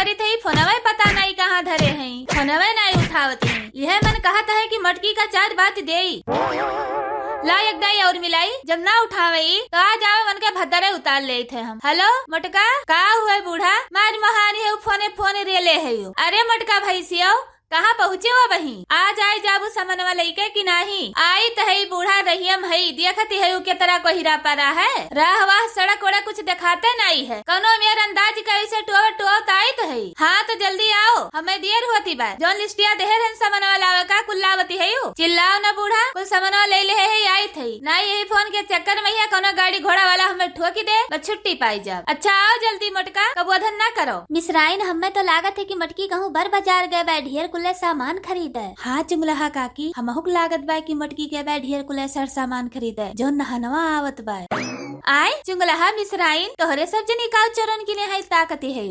करी थी, फोनवे पता नहीं कहाँ धरे हैं, फोनवे नहीं उठावती हैं। यह मन कहत है कि मटकी का चार बात देई ला एक दाई और मिलाई, जब ना उठावई तो आ जावे मन के भद्दरे उतार ले थे हम। हेलो मटका, का हुए बूढ़ा? मार महानी है फोन रेले है। अरे मटका भैसियो कहाँ पहुँचे हो बही? आज आए जाबू समनवा लइके कि नहीं? आई तो है बूढ़ा रहियम है, देखती है के तरह को हीरा परा है। राह वाह सड़क वड़क कुछ दिखाते नहीं है, कौनो मेर अंदाज कैसे टोव आई तो है। हाँ तो जल्दी आओ, हमें देर होती बा। जोन लिस्टिया देहर है समनवा लावे का कुल्लावती है। चिल्लाओ न बूढ़ा, कुल समनवा ले ले है आई थी ना। यही फोन के चक्कर में है कोनो गाड़ी घोड़ा वाला हमें ठोकी दे, बस छुट्टी पाई जा। अच्छा आओ जल्दी मटका, कबोधन ना करो। मिसराइन हमें तो लागत है कि मटकी कहूँ बर बाजार गए बा, ढेर कुल्ले सामान खरीदे। हाँ चुमलहा काकी, हमहुक लागत बा की मटकी के बा ढेर कुल सर सामान खरीदे जो नहनवा आवत बा। आय चुंगलहा मिसराइन तोहरे सब जनी काव चरण की ने ताकती है।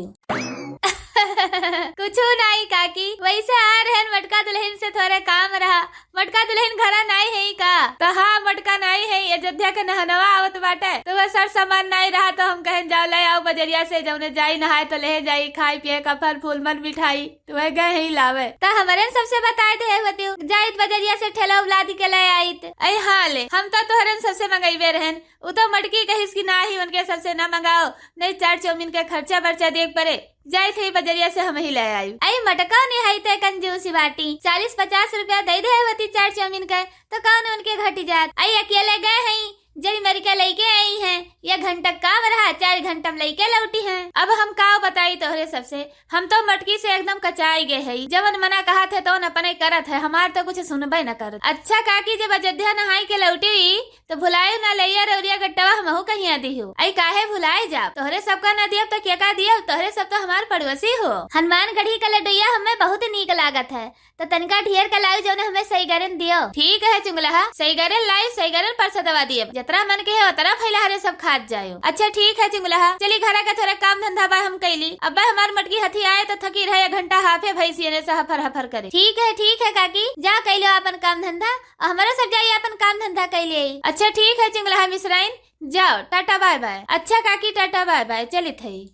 कुछ नहीं काकी, वैसे आ रहे मटका दुल्हन से थोड़े काम रहा। मटका दुल्हन घरा नहीं है का? तो हाँ मटका नहीं है, अयोध्या के नहनवा आवत बाटे तो वह सर सामान नहीं रहा तो हम कहें जाओ ले आओ बजरिया से, जब जाई नहाए तो ले जाई, खाई पिए का फल फूल मन मिठाई तो वह गए ही लावे। तो हमारे सबसे बताए थे जाइत बजरिया से ठेला उलादी के ले आईत। अरे हाँ ले, हम तो तोहरन सबसे मंगाइबे रहन, वो तो मटकी कहिस की ना ही उनके सबसे ना मंगाओ, नहीं चार चौमिन के खर्चा बर्चा देख पड़े, जाए थे बजरिया से हम ही ले आई। आई मटका नहीं है ते कंजूसी बाटी, 40-50 रुपया दे दे होती चार चौमिन का तो कौन उनके घटी जात। आई अकेले गए हैं, जब अमेरिका लेके आई हैं, यह घंटा काम रहा 4 घंटा में लेके लौटी हैं। अब हम का बताई तोहरे सबसे, हम तो मटकी से एकदम कचाई गए है। जब मना कहा थे तो अपने करत है, हमार तो कुछ सुनबे न करत। अच्छा काकी जब अयोध्या नहाई के लौटी तो भुलाए न लैया रौरिया गट्टवा हमहू कहीं आदि हो। आई काहे भुलाए जा, तोहरे सबका न दियब तो क्या का दियब, तोहरे सब तो हमार पड़ोसी हो। हनुमान गढ़ी का लड्डुया हमें बहुत नीक लागत है, तो तनका ढेर का लाइव जो हमें सही गरन दियो। ठीक है चुंगलहा, सही गरन लाइव सही गरन पर दवा दिए, जतरा मन के है उतरा फैला सब खात जायो। अच्छा ठीक है चुंगलहा, चली घरा का थोड़ा काम धंधा बा हम कैली। अब हमार मटकी हथी आए तो थकी रहे, 1 घंटा हाफे भैंसी ने से हफर हफर करे। ठीक है काकी, जा कैलो अपन काम धंधा, हमारा सब जाइए अपन काम धंधा कैले। अच्छा ठीक है चुंगलहा मिसराइन, जाओ टाटा बाय बाय। अच्छा काकी टाटा बाय बाय, चली थई।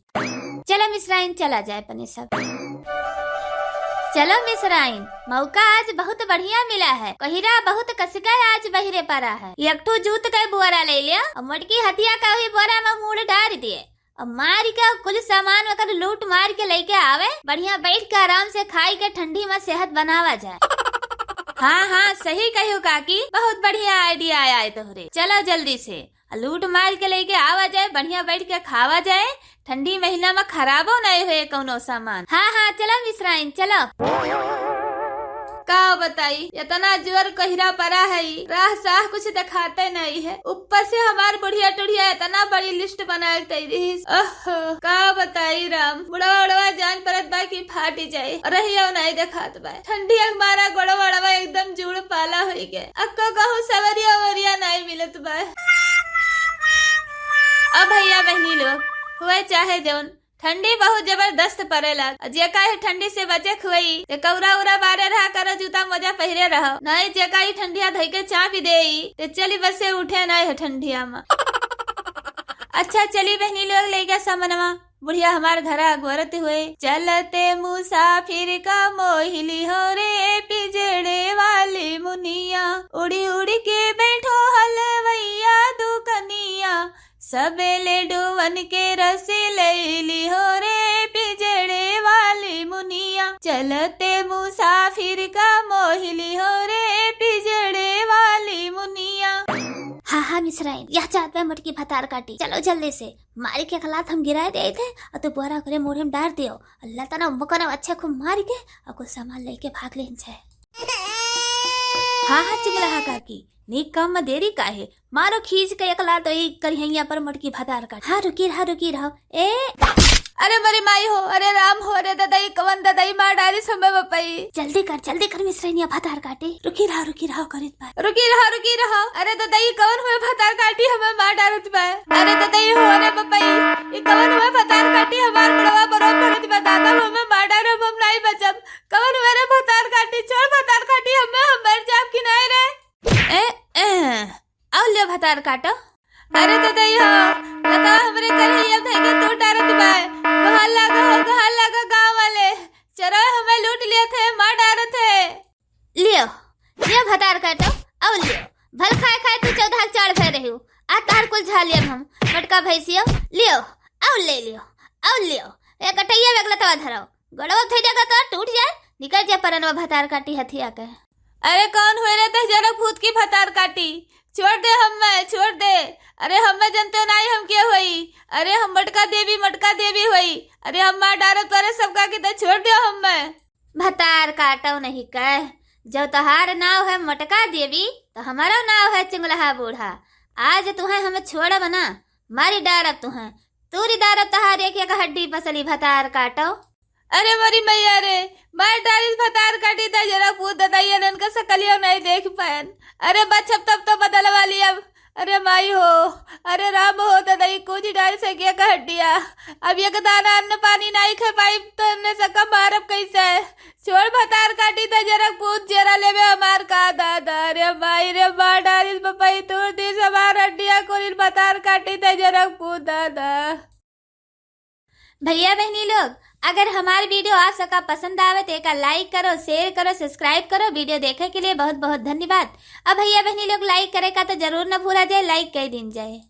चलो मिसराइन चला जाए अपने सब। चलो मिसराइन, मौका आज बहुत बढ़िया मिला है, कहिरा बहुत कसका आज बहिरे पड़ा है। एक ठो जूत का बोरा ले लिया और मटकी हथिया का ही बोरा में मुड़ डाल दिए और मार के कुल सामान वकर लूट मार के लेके आवे, बढ़िया बैठ के आराम से खाई के ठंडी में सेहत बनावा जाए। हाँ सही कहो काकी, बहुत बढ़िया आइडिया आया है तोहरे। चलो जल्दी से लूट मार के लेके आवा जाए, बढ़िया बैठ के खावा जाए, ठंडी महीना में खराबो नहीं हुए कौनो सामान। हाँ चलो मिसराइन चलो। का बताई इतना जोर कहिरा पड़ा है, राह साह कुछ दिखाते नहीं है, ऊपर से हमार बुढ़िया टुढ़िया इतना बड़ी लिस्ट बनाए रही। का बताई राम, बुढ़वा उड़वा जान परत बा की फाटी जाए, रहियो नहीं दिखात बा। ठंडी हमारा गोड़वा उड़वा एकदम जुड़ पाला हो गए, अक्को कहूँ सवरिया वरिया नहीं मिलत बा। अब भैया बहनी लोग हुए चाहे जौन, ठंडी बहुत जबरदस्त पड़ेला, जेका ही ठंडी से बचे खुई ते कौरा उरा बारे रहा करो, जूता मोजा पहरे रहो, नहीं जेका ही ठंडिया धई के चाप दे ते चली बस से उठे नहीं है ठंडिया में। अच्छा चली बहनी लोग ले गया सामनवा, बुढ़िया हमार घरा गोरत हुए, चलते मुसाफिर का मोहिली हो रे पिजड़े वाली मुनिया, उड़ी उड़ी के बैठो हलवैया दुकनिया, सबेले डुवन के रसी लैली हो रे पिजड़े वाली मुनिया, चलते मुसाफिर का मोहिली हो रे पिजड़े वाली मुनिया। हाँ मिसराइन, यह चाहत में मटकी भतार काटी, चलो जल्दी से। मारी के खलात हम गिराए दे थे और तो बोरा करे मोढ़े में डाल दियो, अल्लाह तना मकना अच्छे खूब मार के और कुछ सामान लेके भाग ले जाए। हाँ चुगलहा काकी, नीक काम में देरी काहे, मारो खींच के एकला तो ही करिहैया पर मटकी भतार काट। हाँ रुकी रहो। ए अरे मरी माई हो, अरे राम हो, अरे ददाई कवन ददाई मार डाली समय बपाई। जल्दी कर मिसराइन भतार काटी। रुकी रहो करित बा। रुकी रहो, अरे ददाई कवन हुए भतार काटी हमें मार डालत बा। अरे ददाई हो रे बपाई, ये कवन हुए भतार काटी हमार बड़वा बरो पड़त बा, दादा हमें मार डालब, हम नहीं बचब। कवन हुए रे भतार काटी, छोड़ भतार काटी हमें, हम मर जाब कि नहीं रे। आओ ले भतार काटो। अरे ददाई हो, लगा हमरे करहिया धइके तो डारत बा, गहल लगा गाँव और ले लियो और लियो। ए कटैया वेगलतवा धरो, गड़वा थे जगह तो टूट जाए, निकल जाए परनवा भतार काटी हथिया के। अरे कौन हुए रे ते जनक भूत की फतार काटी, छोड़ दे हमें, छोड़ दे। अरे हमें जनते नहीं हम क्या हुई, अरे हम मटका देवी हुई, अरे हम मार डारो तोरे सबका की तो छोड़ दियो हमें। भतार काटो नहीं कह, जो तोहार नाव है मटका देवी तो हमारा नाव है चिंगलहा बूढ़ा। आज तुम्हें हमें छोड़ बना, मारी डारब तुम्हें, तूरी डारब तहार एक हड्डी पसली भतार काटो। अरे मरी मैया रे, मार डाली फतार काटी था जरा पूत दताइए नन का सकलियो नहीं देख पायन। अरे बचब तब तो बदलवा लिया। अरे माई हो, अरे राम हो ददाई कुछ डाल से क्या का हड्डिया। अब एक दाना अन्न पानी नहीं खा पाई तो ने सका मारब कैसे। छोड़ फतार काटी था जरा पूत जरा लेवे हमार का दादा। अरे माई रे मार डाली पपाई तोड़ दी हमार हड्डिया कोरिल फतार काटी था जरा पूत दादा। भैया बहनी लोग, अगर हमारी वीडियो आप सबका पसंद आवे तो एक लाइक करो, शेयर करो, सब्सक्राइब करो। वीडियो देखने के लिए बहुत बहुत धन्यवाद। अब भैया बहनी लोग लाइक करे का तो जरूर न भूला जाए, लाइक कर दिन जाए।